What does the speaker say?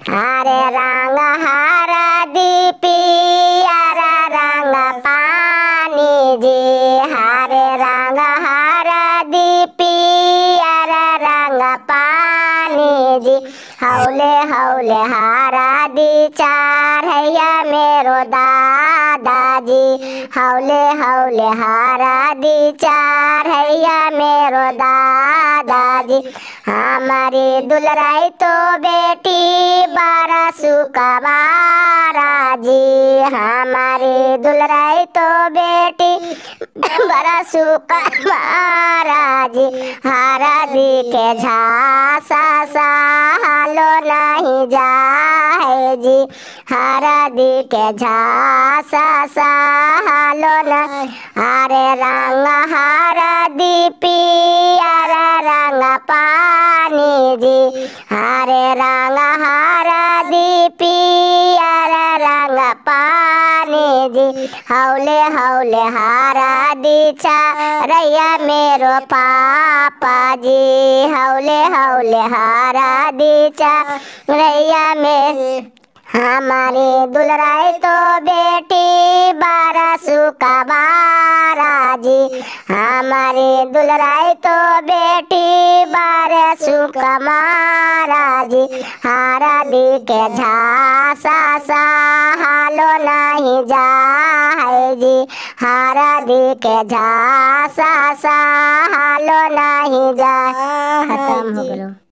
हरे रंग हरा दी पियारा रंग पानी जी, हरे रंग हरा दी पियारा रंग पानी जी। हौले हौले हरा दी चार हैया मेरो दादाजी, हौले हौले हरा दी चार हैया मेरो दादाजी। हमारी दुलराई तो बेटी बारा सुकवारा जी, हमारी दुलराई तो बेटी बारा सुकवारा जी। हरा दी के झांसा सालो नहीं जाए जी, हरा दी के झांसा सालो नहीं। हरे रंग हरा दी पियारा रंग पानी जी, हरे रंग हरा दी पियारा रंग पानी जी। हौले हौले हरा दी चारैया मेरो पापा जी, हौले हौले हरा दी चारैया में। हमारी दुलराई तो बेटी बारा सुकवारा जी, हमारी दुलराई तो बेटी बारा सुकवारा जी। हरा दी के झांसा सालो नहीं जाए जी, हरा दी के झांसा सालो नहीं जाए। खत्म हो गया।